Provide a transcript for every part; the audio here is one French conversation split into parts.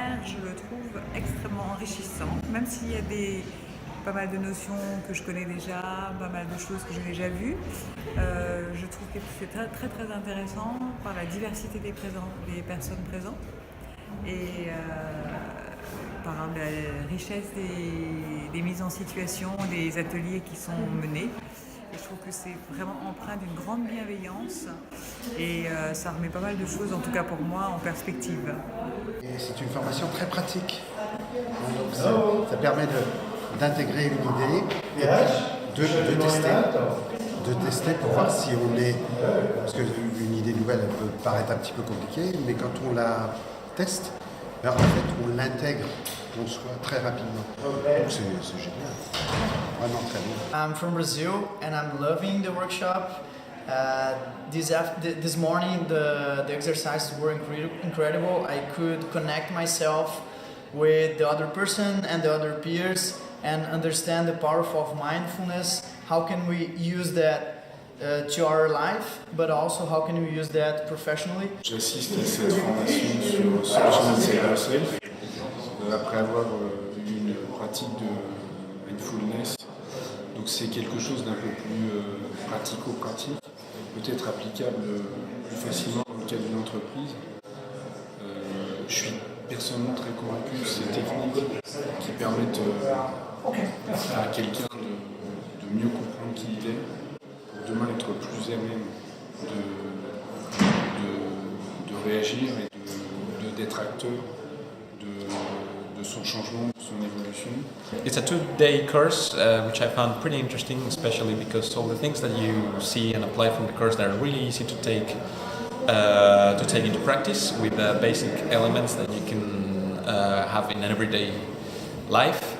webinaire, je le trouve extrêmement enrichissant, même s'il y a pas mal de notions que je connais déjà, pas mal de choses que j'ai déjà vues. Je trouve que c'est très, très, très intéressant par la diversité des personnes présentes et par la richesse des mises en situation, des ateliers qui sont menés. Et je trouve que c'est vraiment empreint d'une grande bienveillance et ça remet pas mal de choses, en tout cas pour moi, en perspective. Et c'est une formation très pratique. Donc ça permet d'intégrer une idée et de tester pour voir si on est... Parce qu'une idée nouvelle, elle peut paraître un petit peu compliquée, mais quand on la teste, ben en fait, on l'intègre en soi très rapidement. Donc c'est génial. Vraiment très bien. I'm from Brazil and I'm loving the workshop. This morning the exercises were incredible. I could connect myself with the other person and the other peers and understand the power of mindfulness. How can we use that to our life, but also how can we use that professionally? J'assiste à cette formation sur Social Yourself après avoir eu une pratique de mindfulness. Donc c'est quelque chose d'un peu plus pratico-pratique, peut-être applicable plus facilement dans le cadre d'une entreprise. Je suis personnellement très convaincu de ces techniques qui permettent à quelqu'un de mieux comprendre qui il est, pour demain être plus à même de réagir et d'être acteur de son changement, de son évolution. It's a 2-day course, which I found pretty interesting, especially because all the things that you see and apply from the course that are really easy to take into practice with basic elements that you can have in an everyday life.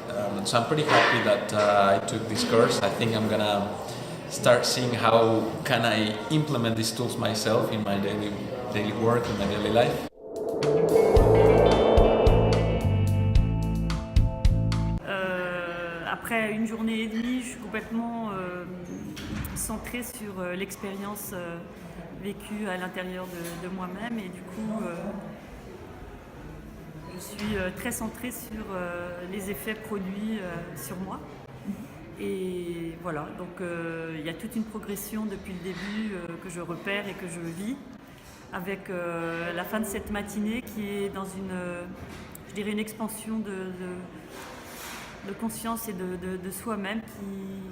So I'm pretty happy that I took this course. I think I'm gonna start seeing how can I implement these tools myself in my daily work, in my daily life. Après une journée et demie, je suis complètement centrée sur l'expérience vécue à l'intérieur de moi-même et du coup je suis très centrée sur les effets produits sur moi. Et voilà, donc il y a toute une progression depuis le début que je repère et que je vis avec la fin de cette matinée qui est dans une expansion de conscience et de soi-même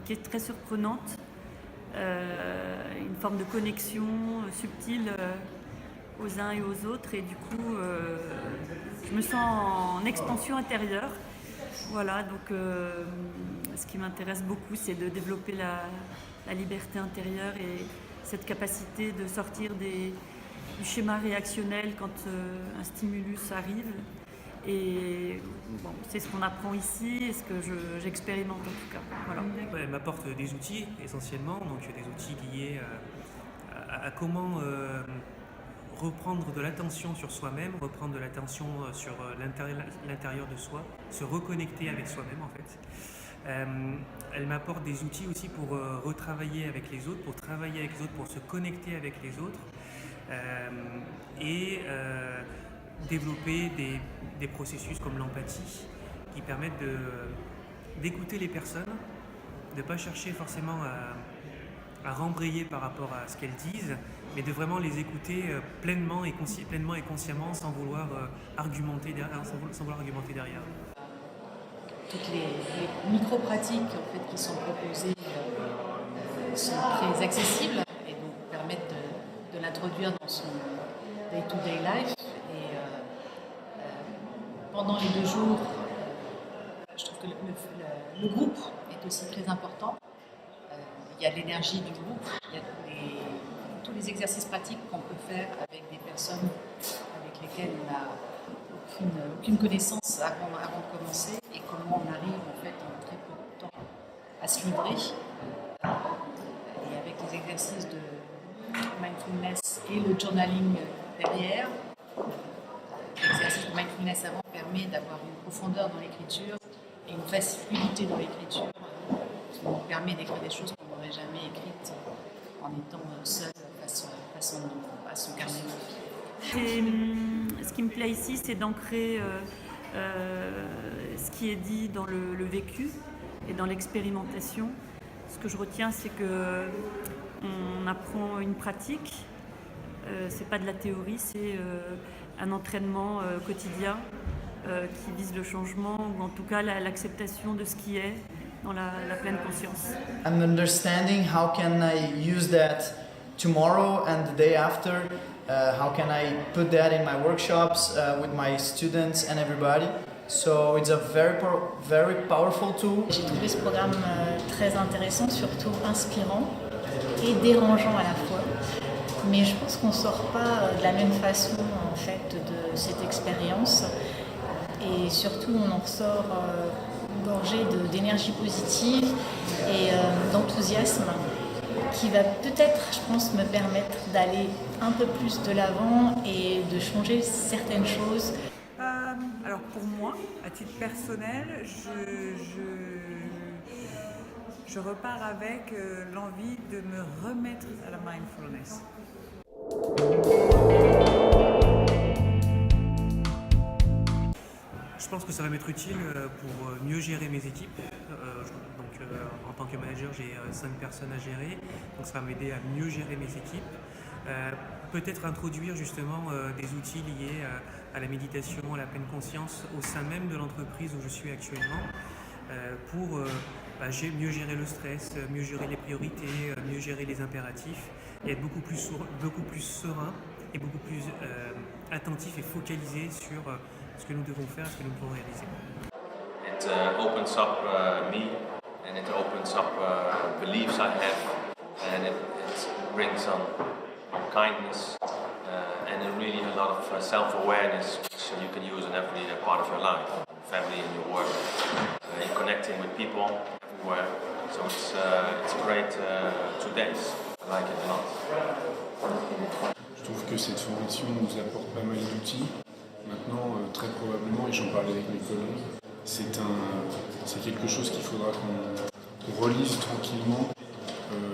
qui est très surprenante, une forme de connexion subtile aux uns et aux autres et du coup je me sens en expansion intérieure. Voilà, donc ce qui m'intéresse beaucoup c'est de développer la liberté intérieure et cette capacité de sortir du schéma réactionnel quand un stimulus arrive. Et bon, c'est ce qu'on apprend ici et ce que j'expérimente en tout cas. Voilà. Elle m'apporte des outils essentiellement, donc des outils liés à comment reprendre de l'attention sur soi-même, reprendre de l'attention sur l'intérieur de soi, se reconnecter avec soi-même en fait. Elle m'apporte des outils aussi pour retravailler avec les autres, pour travailler avec les autres, pour se connecter avec les autres et développer des processus comme l'empathie qui permettent d'écouter les personnes, de ne pas chercher forcément à rembrayer par rapport à ce qu'elles disent, mais de vraiment les écouter pleinement et consciemment sans vouloir argumenter derrière. Toutes les micro-pratiques en fait, qui sont proposées sont très accessibles et donc permettent de l'introduire dans son day-to-day life. Et pendant les 2 jours, je trouve que le groupe est aussi très important. Il y a l'énergie du groupe, il y a tous les exercices pratiques qu'on peut faire avec des personnes avec lesquelles on n'a aucune connaissance avant de commencer et comment on arrive en fait en très peu de temps à se livrer. Et avec les exercices de mindfulness et le journaling derrière, l'exercice de mindfulness avant permet d'avoir une profondeur dans l'écriture et une facilité dans l'écriture qui nous permet d'écrire des choses qu'on n'aurait jamais écrites en étant seul face à son carnet de vie. Ce qui me plaît ici, c'est d'ancrer ce qui est dit dans le vécu et dans l'expérimentation. Ce que je retiens, c'est qu'on apprend une pratique. C'est pas de la théorie, c'est un entraînement quotidien qui vise le changement ou en tout cas l'acceptation de ce qui est dans la pleine conscience. And understanding how can I use that tomorrow and the day after. How can I put that in my workshops with my students and everybody? So it's a very powerful tool. J'ai trouvé ce programme très intéressant, surtout inspirant et dérangeant à la fois. Mais je pense qu'on ne sort pas de la même façon en fait de cette expérience. Et surtout, on en ressort gorgé d'énergie positive et d'enthousiasme, qui va peut-être, je pense, me permettre d'aller un peu plus de l'avant et de changer certaines choses. Alors pour moi, à titre personnel, je repars avec l'envie de me remettre à la mindfulness. Je pense que ça va m'être utile pour mieux gérer mes équipes. En tant que manager, j'ai 5 personnes à gérer, donc ça va m'aider à mieux gérer mes équipes. Peut-être introduire justement des outils liés à la méditation, à la pleine conscience au sein même de l'entreprise où je suis actuellement pour mieux gérer le stress, mieux gérer les priorités, mieux gérer les impératifs et être beaucoup plus serein et beaucoup plus attentif et focalisé sur ce que nous devons faire, ce que nous devons réaliser. It opens up me and it opens up beliefs I have and it brings some kindness and really a lot of self-awareness which you can use in every part of your life, family and your work, in connecting with people everywhere. So it's a great 2 days. I like it a lot. Je trouve que cette formation nous apporte pas mal d'outils. Maintenant, très probablement, et j'en parlais avec mes collègues, c'est quelque chose qu'il faudra qu'on relise tranquillement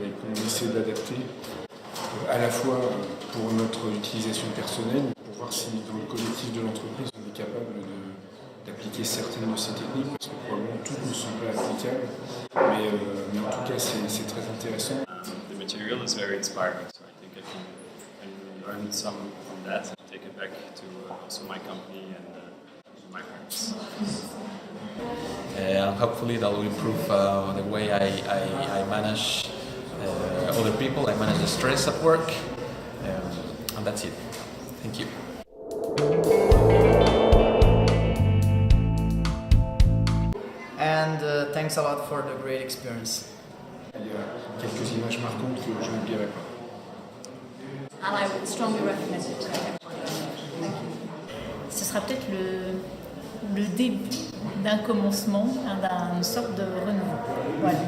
et qu'on essaie d'adapter à la fois pour notre utilisation personnelle, pour voir si dans le collectif de l'entreprise on est capable d'appliquer certaines de ces techniques, parce que probablement toutes ne sont pas applicables, mais en tout cas c'est très intéressant. The material is very inspiring, so I think I can learn some from that and take it back to also my company and my practice. And hopefully that will improve the way I manage other people, I manage the stress at work, and that's it. Thank you. And thanks a lot for the great experience. Il y a quelques images marquantes que je n'oublierai pas. And I would strongly recommend it to everyone. Thank you. Ce sera peut-être le début d'un commencement, d'une sorte de renouveau. Voilà.